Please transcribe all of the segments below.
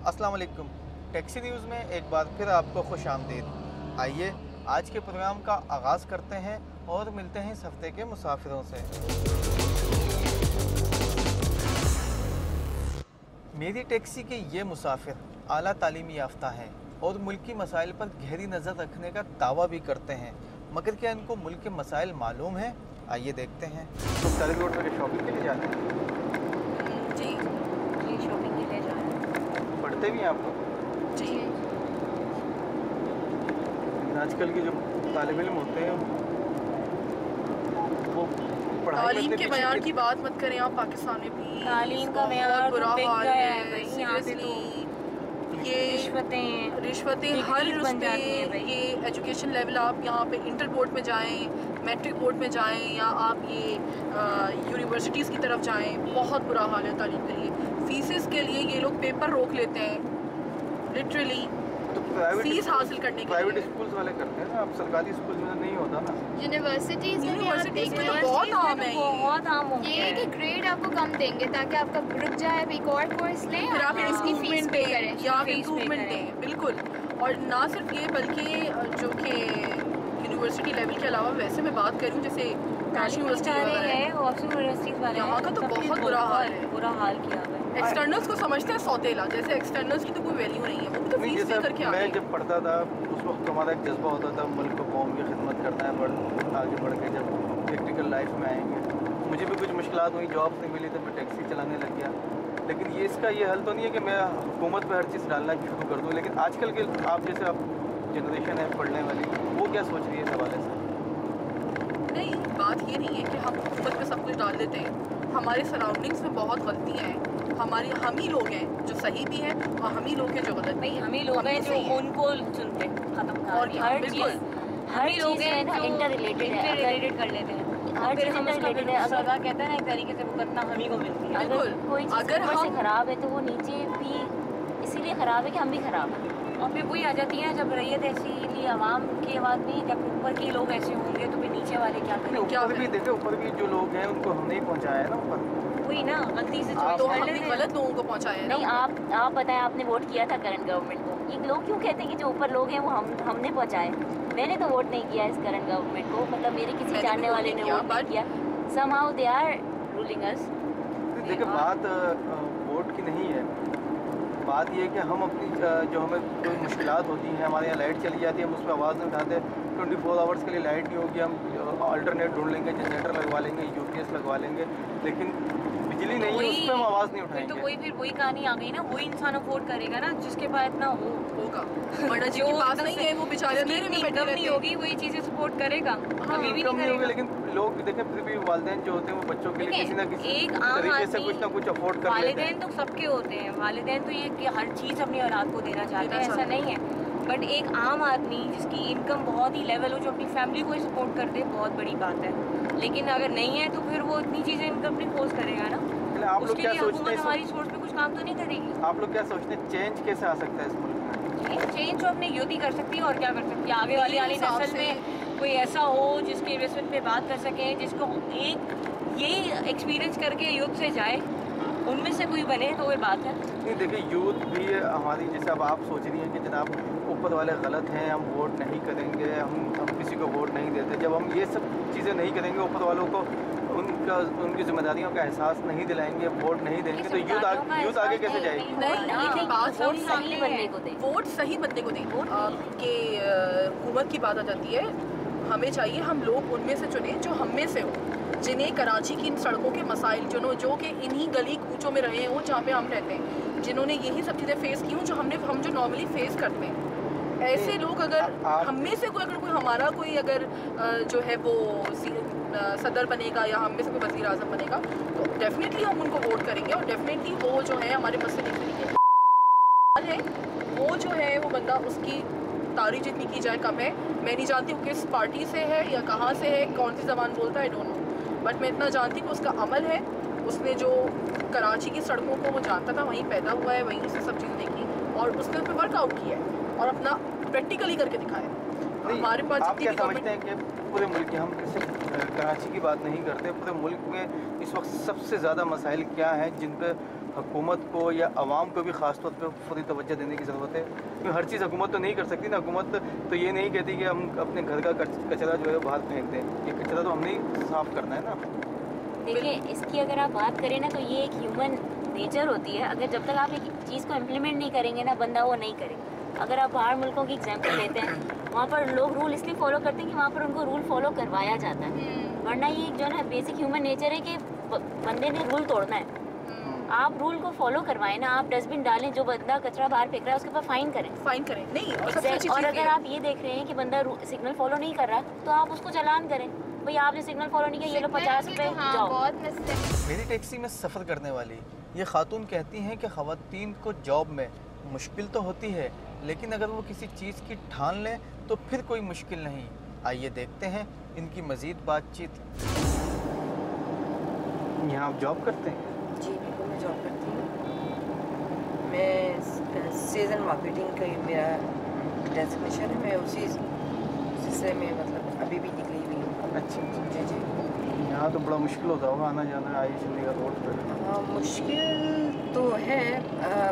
अस्सलाम वालेकुम। Taxi news में एक बार फिर आपको खुश आमदीद। आइए आज के प्रोग्राम का आगाज़ करते हैं और मिलते हैं इस हफ्ते के मुसाफिरों से। मेरी टैक्सी के ये मुसाफिर आला तालीमी याफ्ता हैं और मुल्की मसाइल पर गहरी नज़र रखने का दावा भी करते हैं, मगर क्या इनको मुल्क के मसाइल मालूम हैं? आइए देखते हैं। तो सारे रोड पर शॉपिंग के लिए जाते हैं? जी शॉपिंग के लिए जा रहे हैं। पढ़ते भी हैं आप लोग? जी आजकल के जो तालिब इल्म होते हैं वो तालीम के मयार की बात मत करें आप। पाकिस्तान में भी तालीम का मयार बुरा हाल है। सीरियसली ये रिश्वतें हर बन जाती हैं भाई। ये एजुकेशन लेवल आप यहाँ पे इंटर बोर्ड में जाएं, मैट्रिक बोर्ड में जाएं या आप ये यूनिवर्सिटीज़ की तरफ जाएं, बहुत बुरा हाल है तालीम के लिए। फीसेस के लिए ये लोग पेपर रोक लेते हैं लिटरली, तो फीस हासिल करने के प्राइवेट लिए। स्कूल्स वाले करते हैं ना, अब सरकारी स्कूल में नहीं होता ना। यूनिवर्सिटीज में यूनिवर्सिटीज़ में तो बहुत आम है बहुत आम हो ये गया है कि ग्रेड आपको कम देंगे ताकि आपका रुक जाए, एक और कोर्स लें फिर और आप इसकी फीस इम्प्रूवमेंट पे दें करें। या आप फीस पे इम्प्रूवमेंट करें। दें, बिल्कुल। और ना सिर्फ ये बल्कि जो कि यूनिवर्सिटी लेवल के अलावा वैसे मैं बात करूँ जैसे नेशनल यूनिवर्सिटी वाले यहाँ का तो बहुत बुरा हाल है। बुरा हाल किया हुआ है। एक्सटर्नल्स को समझते हैं सौतेला, जैसे एक्सटर्नल्स की तो कोई वैल्यू नहीं है, वो भी तो नहीं, फीस पे जैसे करके मैं आते जब पढ़ता था उस वक्त हमारा एक जज्बा होता था मुल्क को कौम की खिदमत करना है, आगे बढ़ के जब प्रैक्टिकल लाइफ में आएंगे। मुझे भी कुछ मुश्किलात हुई, जॉब नहीं मिली तो मैं टैक्सी चलाने लग गया। लेकिन ये इसका ये हल तो नहीं है कि मैं हुकूमत पर हर चीज़ डालना शुरू कर दूँ। लेकिन आजकल के आप जैसे आप जनरेशन है पढ़ने वाली, वो क्या सोच रही है इस हवाले से? नहीं, बात ये नहीं है कि हम हुकूमत पे सब कुछ डाल देते हैं। हमारे सराउंडिंग्स में बहुत गलतियाँ हैं। हम ही लोग हैं जो सही भी हैं और हम ही लोग हैं जो गलत भाई, हम ही लोग हैं जो उनको सुनते हैं, खत्म और क्या, हर बिल्कुल। चीज हम ही लोग हैं ना, इंटर रिलेटेड कर लेते हैं। हर चीज हम उसका सजा कहते हैं ना, एक तरीके से भुगतना हम ही को मिलती है। बिल्कुल। अगर कोई चीज अगर ऊपर से हम खराब है तो वो नीचे भी इसीलिए खराब है कि हम भी खराब हैं। और फिर वही आ जाती है, जब रैयत ऐसी आवाम की आवाज़ नहीं, जब ऊपर के लोग ऐसे होंगे तो फिर नीचे वाले क्या करें? ऊपर भी देखे, ऊपर भी जो लोग हैं उनको हमने ही पहुँचाया है ना ऊपर। वही ना, गलती से आप- तो चॉइस कर हमने लेते हैं। गलत लोगों को पहुँचाया है नहीं, ना। आप बताएं, आपने वोट किया था करंट गवर्नमेंट को। ये लोग क्यों कहते हैं कि जो ऊपर लोग हैं वो हमने पहुंचाए? मैंने तो वोट नहीं किया इस करंट गवर्नमेंट को, मतलब मेरे किसी मैंने जानने भी वाले वोट ने नहीं वोट नहीं किया, किया। somehow they are ruling us। देखिए बात वोट की नहीं है, बात ये है कि हम अपनी जो हमें कोई मुश्किलात होती हैं, हमारे यहाँ लाइट चली जाती है, हम उस पर आवाज़ नहीं उठाते। 24 आवर्स के लिए लाइट नहीं होगी, हम अल्टरनेट ढूंढ लेंगे, जनरेटर लगवा लेंगे, यूपीएस लगवा लेंगे, लेकिन बिजली नहीं है, उस पर हम आवाज़ नहीं फिर तो उठाएंगे। वही कहानी आ गई ना, वही इंसान अफोर्ड करेगा ना जिसके पास इतना होगा। वरना जिनके पास नहीं है वो बेचारे अंधेरे में बैठे रहते नहीं हैं। होगी, वही चीजें सपोर्ट करेगा, कभी भी कम नहीं नहीं होगी, करेगा। लेकिन लोग देखें फिर भी वालिदैन जो होते हैं वो बच्चों के लिए किसी ना किसी एक आम तरीके से आदमी, कुछ ना कुछ अफोर्ड कर लेते वालिदैन हैं। तो सबके होते हैं। वालिदैन तो ये कि हर चीज़ अपनी औलाद को देना चाहते हैं, ऐसा नहीं है। बट एक आम आदमी जिसकी इनकम बहुत ही लेवल हो, जो अपनी फैमिली को ही सपोर्ट कर दे, बहुत बड़ी बात है। लेकिन अगर नहीं है तो फिर वो इतनी चीज़ें इनकम नहीं फोर्स करेगा ना। आप लोग उसके क्या लिए सोचते हुकूमत हैं हमारी सोच पे कुछ काम तो नहीं करेगी। आप लोग क्या सोचते हैं चेंज कैसे आ सकता है इस मुल्क में? चेंज तो अपनी यूथ ही कर सकती है, और क्या कर सकती है? आगे वाली मेरे हिसाब नस्ल से- में कोई ऐसा हो जिसके रिस्पेक्ट पे बात कर सके, जिसको एक ये एक्सपीरियंस करके यूथ से जाए, उनमें से कोई बने तो वो बात है। नहीं देखिए, यूथ भी हमारी, जैसे अब आप सोच रही हैं कि जनाब ऊपर वाले गलत हैं, हम वोट नहीं करेंगे, हम किसी को वोट नहीं देते। जब हम ये सब चीज़ें नहीं करेंगे, ऊपर वालों को उनकी जिम्मेदारियों का एहसास नहीं दिलाएंगे, वोट नहीं देंगे, तो यूथ आगे कैसे जाएगी? नहीं, बात वोट सही सही है। बनने को दें। वोट सही बंदे को दें। कि हुकूमत की बात आ जाती है, हमें चाहिए हम लोग उनमें से चुने जो हम में से हो, जिन्हें कराची की इन सड़कों के मसाइल जो कि इन्हीं गली कूचों में रहे हों जहाँ पे हम रहते हैं, जिन्होंने यही सब चीज़ें फेस की हों जो हम जो नॉर्मली फेस करते हैं। ऐसे लोग अगर हम में से कोई हमारा कोई अगर जो है वो सदर बनेगा या हम में से कोई वज़ीर आज़म बनेगा, तो डेफिनेटली हम उनको वोट करेंगे और डेफिनेटली वो जो है हमारे मसले निकलेंगे। वो जो है वो बंदा, उसकी तारीफ जितनी की जाए कम है। मैं नहीं जानती वो किस पार्टी से है या कहाँ से है, कौन सी ज़बान बोलता है, डोंट नो। बट मैं इतना जानती कि उसका अमल है, उसने जो कराची की सड़कों को वो जानता था, वहीं पैदा हुआ है, वहीं से सब चीज़ें देखी और उसने उस पर वर्कआउट किया है और अपना प्रैक्टिकली करके दिखाया। हमारे पास आप क्या समझते हैं कि पूरे मुल्क की, हम सिर्फ कराची की बात नहीं करते, पूरे मुल्क में इस वक्त सबसे ज़्यादा मसाइल क्या हैं जिन पर हुकूमत को या आवाम को भी ख़ास तौर पर पूरी तवज्जो देने की ज़रूरत है, क्योंकि हर चीज़ हुकूमत तो नहीं कर सकती ना। हुकूमत तो ये नहीं कहती कि हम अपने घर का कचरा जो है बाहर फेंक दें, ये कचरा तो हमने ही साफ़ करना है ना। देखिए, इसकी अगर आप बात करें ना, तो ये एक ह्यूमन नेचर होती है। अगर जब तक आप एक चीज़ को इम्प्लीमेंट नहीं करेंगे ना, बंदा वो नहीं करेगा। अगर आप बाहर मुल्कों की एग्जांपल लेते हैं, वहाँ पर लोग रूल इसलिए फॉलो करते हैं कि वहाँ पर उनको रूल फॉलो करवाया जाता है, वरना ये एक जो है बेसिक ह्यूमन नेचर है कि बंदे ने रूल तोड़ना है। आप रूल को फॉलो करवाएं ना, आप डस्टबिन डालें, जो बंदा कचरा बाहर फेंक रहा है उसके ऊपर फाइन करें। नहीं, और अगर आप ये देख रहे हैं कि बंदा सिग्नल फॉलो नहीं कर रहा, तो आप उसको चालान करें, भाई आपने सिग्नल फॉलो नहीं किया, ये लो 50 रुपए जाओ। मेरी टैक्सी में सफ़र करने वाली ये खातून कहती हैं कि ख़वातीन को जॉब में मुश्किल तो होती है, लेकिन अगर वो किसी चीज़ की ठान लें तो फिर कोई मुश्किल नहीं। आइए देखते हैं इनकी मज़ीद बातचीत। यहाँ आप जॉब करते हैं? जी बिल्कुल, मैं जॉब करती हूँ। मैं सीज़न मार्केटिंग का मेरा डेजिग्नेशन है, मैं उसी सिलसिले में मतलब अभी भी निकली हुई हूँ। अच्छा जी जी। यहाँ तो बड़ा मुश्किल होता होगा आना जाना आई चंडीगढ़ रोड पर? हाँ, मुश्किल तो है,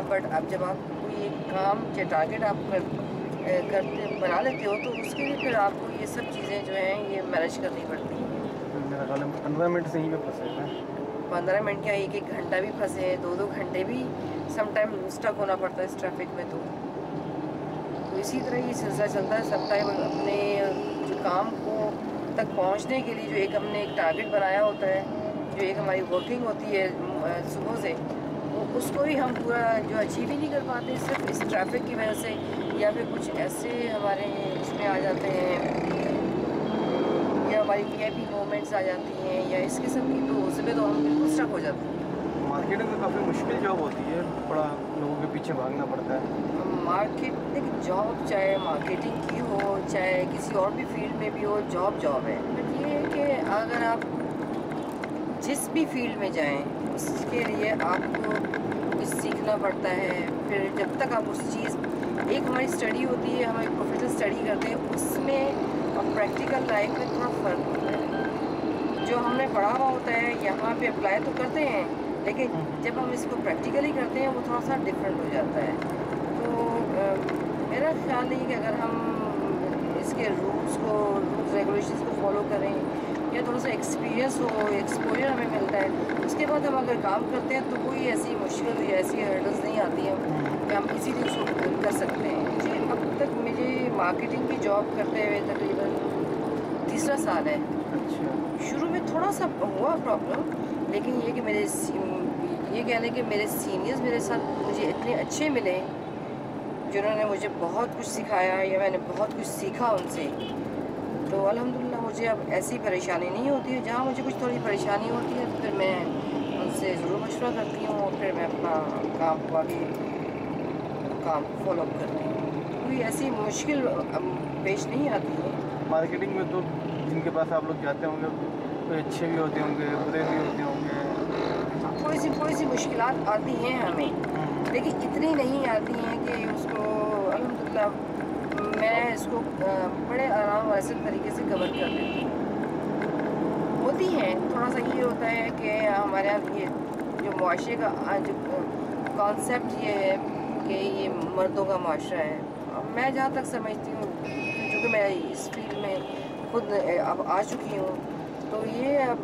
बट अब जब आप कोई एक काम या टारगेट आप करते बना लेते हो, तो उसके लिए फिर आपको ये सब चीज़ें जो हैं ये मैनेज करनी पड़ती हैं। मेरा ख्याल है 15 मिनट से ही पे फंसे हैं। 15 मिनट क्या, 1-1 घंटा भी फंसे हैं, 2-2 घंटे भी समटाइम स्टक होना पड़ता है इस ट्रैफिक में। तो इसी तरह ये सिलसिला चलता है। समटाइम अपने जो काम को तक पहुंचने के लिए जो एक हमने एक टारगेट बनाया होता है, जो एक हमारी वर्किंग होती है सुबह से, वो उसको ही हम पूरा जो अचीव ही नहीं कर पाते, सिर्फ इस ट्रैफिक की वजह से, या फिर कुछ ऐसे हमारे इसमें आ जाते हैं, या हमारी वीआईपी मोमेंट्स आ जाती हैं, या इस किस्म की, तो उसमें तो हम बिल्कुल स्टक हो जाते हैं। मार्केटिंग में काफ़ी मुश्किल जॉब होती है, बड़ा लोगों के पीछे भागना पड़ता है। मार्केटिंग जॉब चाहे मार्केटिंग की हो, चाहे किसी और भी फील्ड में भी हो, जॉब है। बट ये है कि अगर आप जिस भी फील्ड में जाएं, उसके लिए आपको कुछ सीखना पड़ता है। फिर जब तक आप उस चीज़, एक हमारी स्टडी होती है, हम एक प्रोफेशनल स्टडी करते हैं, उसमें और प्रैक्टिकल लाइफ में थोड़ा फ़र्क होता है। जो हमने पढ़ा हुआ होता है यहाँ पे अप्लाई तो करते हैं, लेकिन जब हम इसको प्रैक्टिकली करते हैं वो थोड़ा सा डिफरेंट हो जाता है। तो मेरा ख्याल है कि अगर हम इसके रूल्स रेगुलेशंस को फॉलो करें, या थोड़ा सा एक्सपीरियंस हो, एक्सपोजर हमें मिलता है, उसके बाद हम अगर काम करते हैं तो कोई ऐसी मुश्किल या ऐसी हर्डल्स नहीं आती हैं कि हम इजीली उसको कर सकते हैं। जी, अब तक मुझे मार्केटिंग की जॉब करते हुए तकरीबन 3रा साल है। अच्छा। शुरू में थोड़ा सा हुआ प्रॉब्लम, लेकिन ये कि ये कह लें कि मेरे सीनियर्स मेरे साथ मुझे इतने अच्छे मिले, जिन्होंने मुझे बहुत कुछ सिखाया, या मैंने बहुत कुछ सीखा उनसे। तो अल्हम्दुलिल्लाह मुझे अब ऐसी परेशानी नहीं होती है। जहाँ मुझे कुछ थोड़ी परेशानी होती है तो फिर मैं उनसे ज़रूर मशवरा करती हूँ, और फिर मैं अपना काम को आगे काम फॉलो अप करती हूँ। कोई ऐसी मुश्किल पेश नहीं आती है। मार्केटिंग में तो जिनके पास आप लोग जाते होंगे, कोई अच्छे भी होते होंगे, बुरे भी होते होंगे। थोड़ी सी मुश्किलात आती हैं हमें, लेकिन इतनी नहीं आती हैं कि उसको अल्हम्दुलिल्लाह मैं इसको बड़े आराम और ऐसे तरीके से कवर कर लेती हूँ। होती हैं, थोड़ा सा ये होता है कि हमारे यहाँ ये जो मुआशरे का जो कॉन्सेप्ट ये है कि ये मर्दों का मुआशरा है। मैं जहाँ तक समझती हूँ, क्योंकि मैं इस फील्ड में खुद अब आ चुकी हूँ, तो ये अब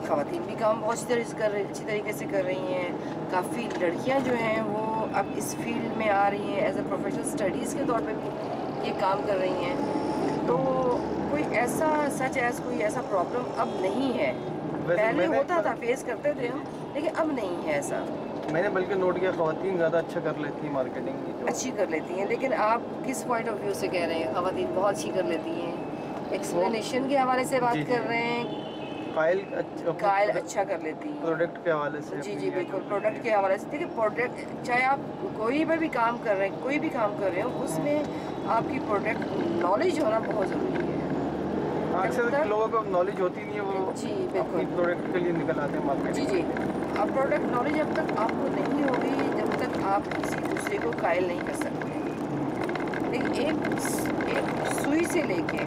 ख़वातीन भी काम बहुत अच्छी तरीके से कर रही हैं। काफ़ी लड़कियाँ जो हैं वो अब इस फील्ड में आ रही हैं, एज ए प्रोफेशनल स्टडीज़ के तौर पे भी ये काम कर रही हैं। तो कोई ऐसा कोई ऐसा प्रॉब्लम अब नहीं है। पहले होता था, फेस करते थे हम, लेकिन अब नहीं है ऐसा। मैंने बल्कि नोट किया ख़वातीन ज़्यादा अच्छा कर लेती हैं मार्केटिंग की। अच्छी कर लेती हैं, लेकिन आप किस पॉइंट ऑफ व्यू से कह रहे हैं? ख़वातीन बहुत अच्छी कर लेती हैं, एक्सप्लेनेशन के हवाले से बात कर रहे हैं, कायल अच्छा कर लेती हैं, प्रोडक्ट के हवाले से। जी बिल्कुल, प्रोडक्ट के हवाले से। देखिए, प्रोडक्ट चाहे आप कोई भी काम कर रहे हैं, कोई भी काम कर रहे हो, उसमें आपकी प्रोडक्ट नॉलेज होना बहुत ज़रूरी है। अक्सर लोगों को नॉलेज होती नहीं है, वो जी बिल्कुल प्रोडक्ट के लिए निकल आते हैं मार्केट। जी अब प्रोडक्ट नॉलेज जब तक आपको नहीं होगी, जब तक आप किसी दूसरे को कायल नहीं कर सकते। लेकिन एक सुई से लेके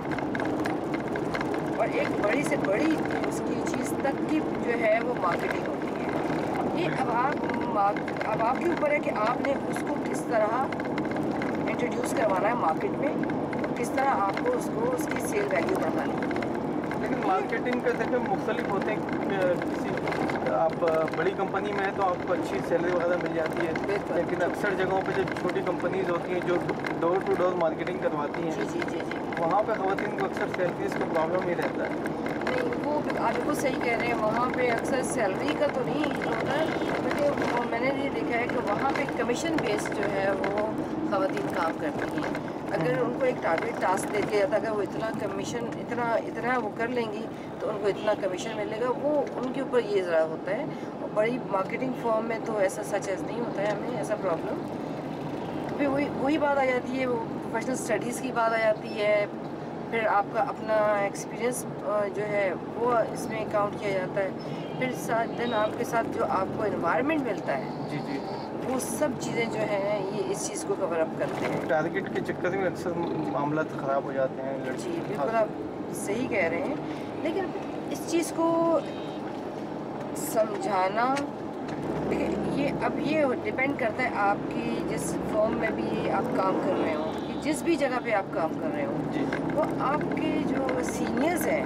और एक बड़ी से बड़ी उसकी चीज़ तक की जो है वो मार्केटिंग होती है। ये अब आप अब आपके ऊपर है कि आपने उसको किस तरह इंट्रोड्यूस करवाना है मार्केट में, किस तरह आपको उसको उसकी सेल वैल्यू बढ़ानी है। लेकिन मार्केटिंग का देखिए मुख्तलिफ होते हैं, किसी आप बड़ी कंपनी में है तो आपको अच्छी सैलरी वगैरह मिल जाती है, लेकिन अक्सर जगहों पे जो छोटी कंपनीज होती हैं जो डोर टू डोर मार्केटिंग करवाती हैं, जी वहाँ पे ख़वातीन को अक्सर सैलरीज का प्रॉब्लम ही रहता है। नहीं, वो आप बिल्कुल सही कह रहे हैं, वहाँ पे अक्सर सैलरी का तो नहीं होता है, बल्कि मैंने ये देखा है कि वहाँ पे कमीशन बेस्ड जो है वो ख़वातीन काम करती हैं। अगर उनको एक टारगेट टास्क दे दिया जाता है, अगर वो इतना कमीशन इतना वो कर लेंगी तो उनको इतना कमीशन मिलेगा, वो उनके ऊपर ये ज़रा होता है। और बड़ी मार्केटिंग फॉर्म में तो ऐसा सच नहीं होता है, हमें ऐसा प्रॉब्लम। फिर वही बात आ जाती है, वो प्रोफेशनल स्टडीज़ की बात आ जाती है, फिर आपका अपना एक्सपीरियंस जो है वो इसमें काउंट किया जाता है, फिर साथ दिन आपके साथ जो आपको एनवायरनमेंट मिलता है, जी वो सब चीज़ें जो हैं ये इस चीज़ को कवर अप करते हैं। टारगेट के चक्कर में अक्सर मामला ख़राब हो जाते हैं जी लड़की। बिल्कुल आप सही कह रहे हैं, लेकिन इस चीज़ को समझाना, देखिए ये डिपेंड करता है आपकी जिस फॉर्म में भी आप काम कर रहे हो, कि जिस भी जगह पे आप काम कर रहे हो, जी वो आपके जो सीनियर्स हैं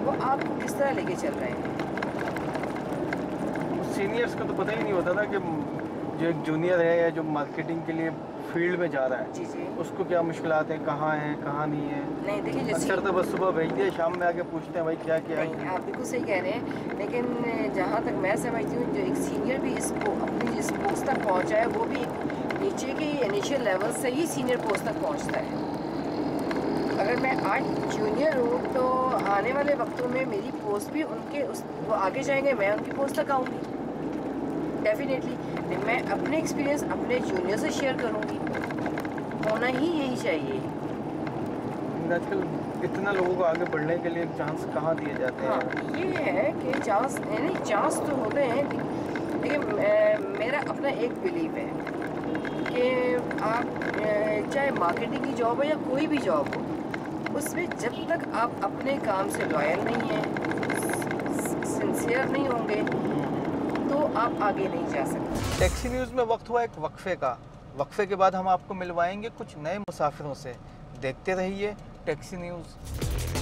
वो आपको किस तरह लेके चल रहे हैं। सीनियर्स का तो पता ही नहीं होता था कि जो एक जूनियर है या जो मार्केटिंग के लिए फील्ड में जा रहा है, जी उसको क्या मुश्किलात हैं, कहाँ हैं कहाँ नहीं है। नहीं, देखिए जैसे अक्सर तो बस सुबह भेज दिया, शाम में आके पूछते हैं भाई क्या क्या नहीं, है। आप बिल्कुल सही कह रहे हैं, लेकिन जहाँ तक मैं समझती हूँ जो एक सीनियर भी अपनी जिस पोस्ट तक पहुँचा है वो भी नीचे के इनिशियल लेवल से ही सीनियर पोस्ट तक पहुँचता है। अगर मैं आज जूनियर हूँ तो आने वाले वक्तों में मेरी पोस्ट भी वो आगे जाएंगे, मैं उनकी पोस्ट तक आऊँगी डेफिनेटली। मैं अपने एक्सपीरियंस अपने जूनियर से शेयर करूँगी, होना ही यही चाहिए। आजकल इतना लोगों को आगे बढ़ने के लिए चांस कहाँ दिए जाते हैं। हाँ, ये है कि चांस तो होते हैं, लेकिन मेरा अपना एक बिलीव है कि आप चाहे मार्केटिंग की जॉब है या कोई भी जॉब हो, उसमें जब तक आप अपने काम से लॉयल नहीं हैं, सिंसियर नहीं होंगे, तो आप आगे नहीं जा सकते। टैक्सी न्यूज़ में वक्त हुआ एक वक्फे का। वक्फे के बाद हम आपको मिलवाएंगे कुछ नए मुसाफिरों से। देखते रहिए टैक्सी न्यूज़।